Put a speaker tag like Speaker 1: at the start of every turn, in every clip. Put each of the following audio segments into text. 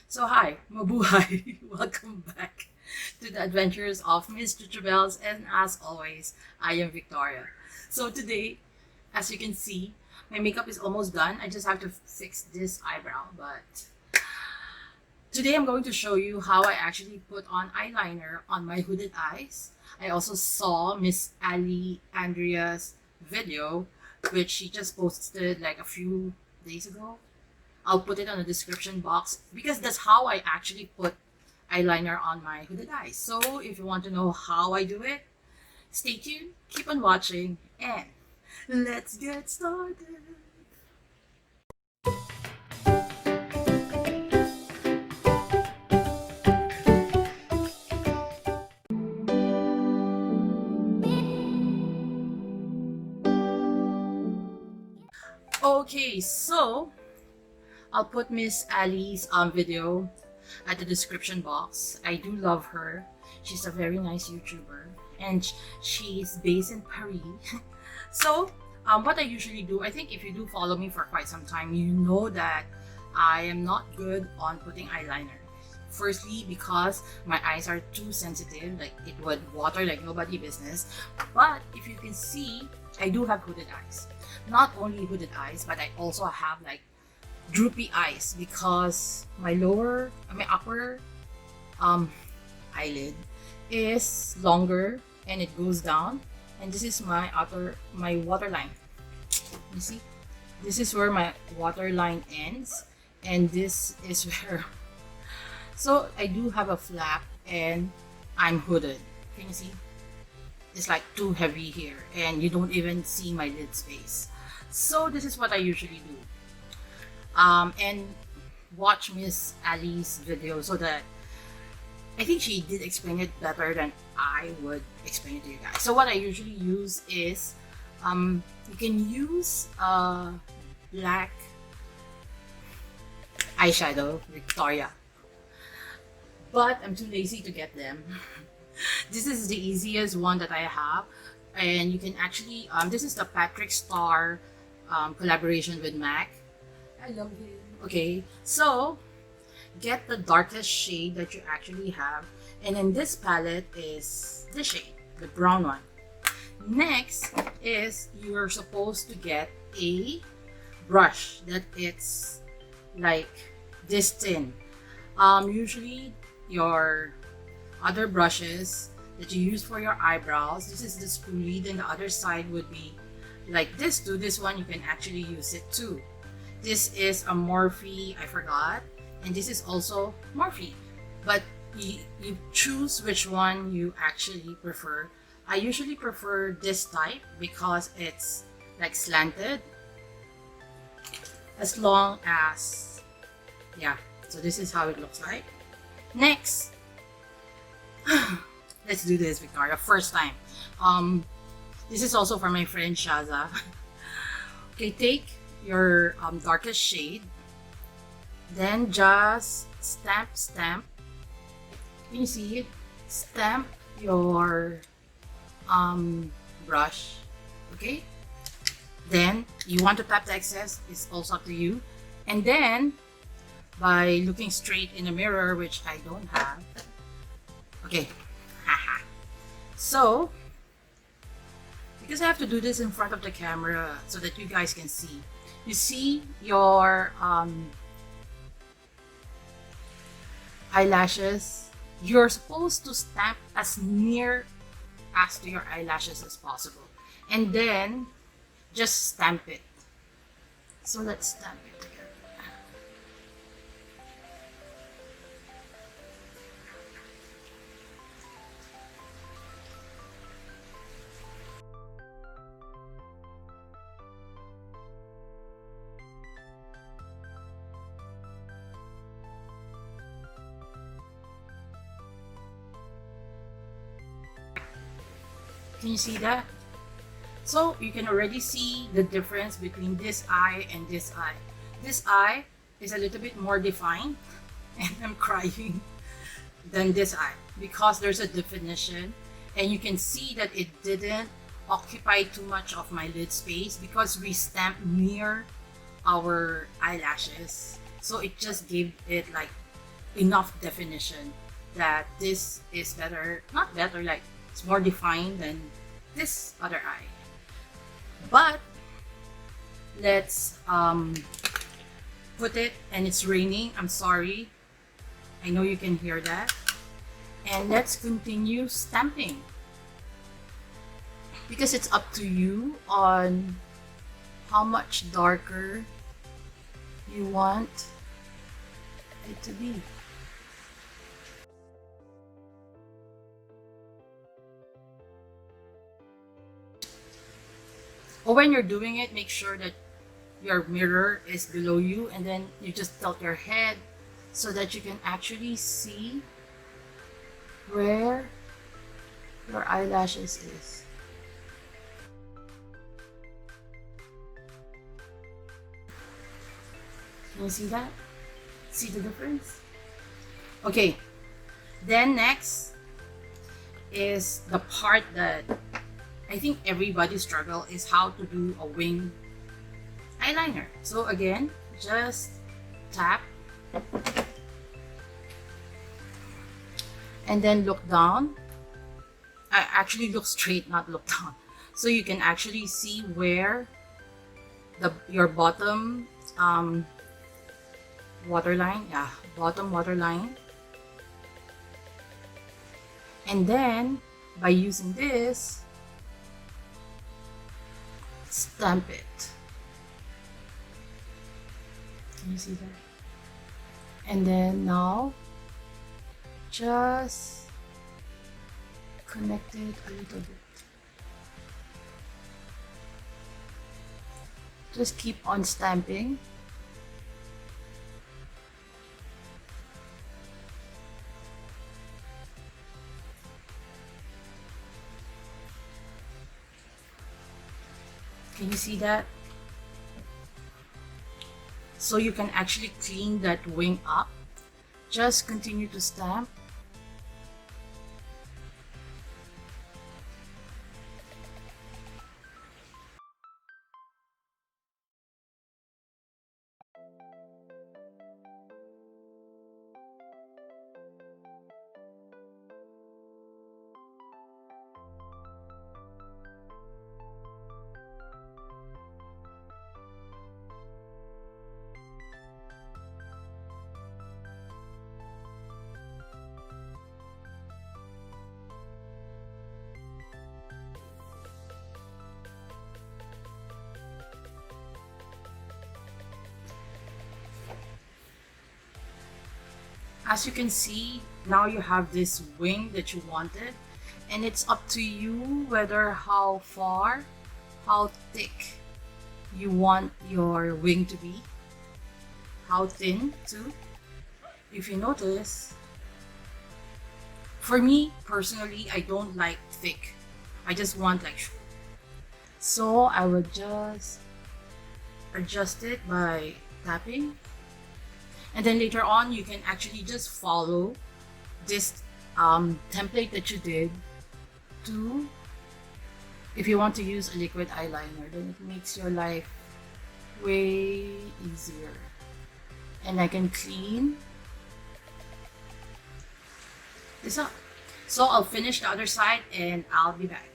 Speaker 1: So hi, mabuhay! Welcome back to the Adventures of Miss Chuchubells, and as always, I am Victoria. So today, as you can see, my makeup is almost done. I just have to fix this eyebrow, but today I'm going to show you how I actually put on eyeliner on my hooded eyes. I also saw Miss Ali Andrea's video, which she just posted like a few days ago. I'll put it on the description box because that's how I actually put eyeliner on my hooded eyes. So if you want to know how I do it, stay tuned, keep on watching, and let's get started. Okay, so I'll put Miss Ali's video at the description box. I do love her. She's a very nice YouTuber and she's based in Paris. So what I usually do, I think if you do follow me for quite some time, you know that I am not good on putting eyeliner. Firstly, because my eyes are too sensitive, like it would water like nobody business. But if you can see, I do have hooded eyes. Not only hooded eyes, but I also have like droopy eyes because my upper eyelid is longer and it goes down, and this is my waterline. You see, this is where my waterline ends, and this is where. So I do have a flap, and I'm hooded. Can you see? It's like too heavy here, and you don't even see my lid space. So this is what I usually do. And watch Miss Ali's video so that I think she did explain it better than I would explain it to you guys. So what I usually use is you can use black eyeshadow, Victoria, but I'm too lazy to get them. This is the easiest one that I have, and you can actually this is the Patrick Star collaboration with MAC. I love him. Okay, so get the darkest shade that you actually have, and then this palette is this shade, the brown one. Next is you're supposed to get a brush that it's like this thin. Usually your other brushes that you use for your eyebrows, this is the spoolie, then the other side would be like this too. This one you can actually use it too. This is a Morphe, I forgot, and this is also Morphe, but you choose which one you actually prefer. I usually prefer this type because it's like slanted, as long as, yeah, so this is how it looks like. Next, let's do this, Victoria, first time. This is also for my friend Shaza. Okay, take your darkest shade, then just stamp. Can you see it? Stamp your brush. Okay, then you want to tap the excess, it's also up to you, and then by looking straight in the mirror, which I don't have. Okay, haha. So because I have to do this in front of the camera so that you guys can see. You see your eyelashes. You're supposed to stamp as near as to your eyelashes as possible, and then just stamp it. So let's stamp it together. Can you see that? So you can already see the difference between this eye and this eye. This eye is a little bit more defined, and I'm crying, than this eye because there's a definition, and you can see that it didn't occupy too much of my lid space because we stamped near our eyelashes. So it just gave it like enough definition that this is better, not better, like it's more defined than this other eye. But let's put it, and it's raining, I'm sorry, I know you can hear that, and let's continue stamping, because it's up to you on how much darker you want it to be. Or when you're doing it, make sure that your mirror is below you, and then you just tilt your head so that you can actually see where your eyelashes is. Can you see that? See the difference? Okay, then next is the part that I think everybody struggle, is how to do a wing eyeliner. So again, just tap and then look down. I actually look straight, not look down, so you can actually see where your bottom waterline, bottom waterline, and then by using this, stamp it. Can you see that? And then now just connect it a little bit. Just keep on stamping. Can you see that? So you can actually clean that wing up. Just continue to stamp. As you can see, now you have this wing that you wanted, and it's up to you whether how far, how thick you want your wing to be, how thin too. If you notice, for me personally, I don't like thick. I just want like, so I would just adjust it by tapping. And then later on, you can actually just follow this template that you did to, if you want to use a liquid eyeliner, then it makes your life way easier. And I can clean this up. So I'll finish the other side and I'll be back.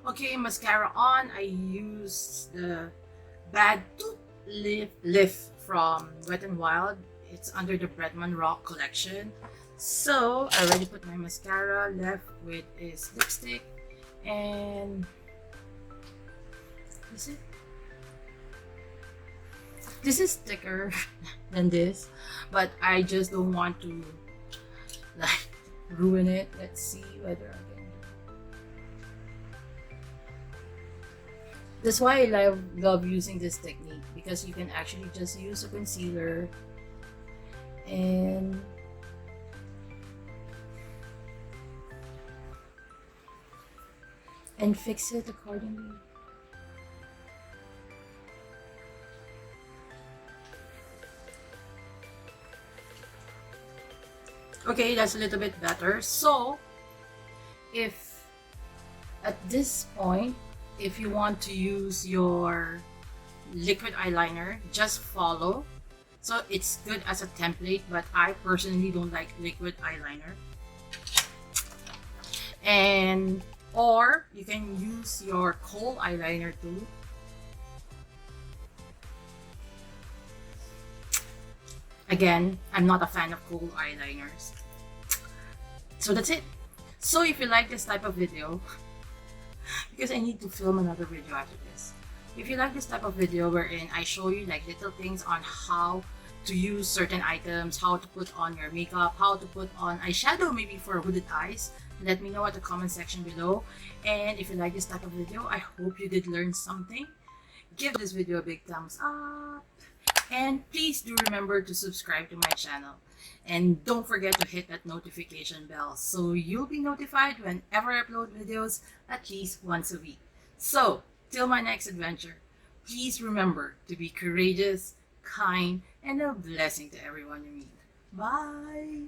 Speaker 1: Okay, mascara on. I used the Bad Tooth Lift from Wet n Wild. It's under the Bretman Rock collection. So I already put my mascara. Left with is lipstick, and that's it. This is thicker than this, but I just don't want to like ruin it. Let's see whether I can. That's why I love using this technique, because you can actually just use a concealer and fix it accordingly. Okay, that's a little bit better. So if at this point, if you want to use your liquid eyeliner, just follow So it's good as a template, but I personally don't like liquid eyeliner. And or you can use your kohl eyeliner too. Again, I'm not a fan of kohl eyeliners. So that's it. So if you like this type of video, because I need to film another video after this. If you like this type of video wherein I show you like little things on how to use certain items, how to put on your makeup, how to put on eyeshadow maybe for hooded eyes, let me know at the comment section below. And if you like this type of video, I hope you did learn something. Give this video a big thumbs up. And please do remember to subscribe to my channel. And don't forget to hit that notification bell so you'll be notified whenever I upload videos at least once a week. So, till my next adventure, please remember to be courageous, kind, and a blessing to everyone you meet. Bye!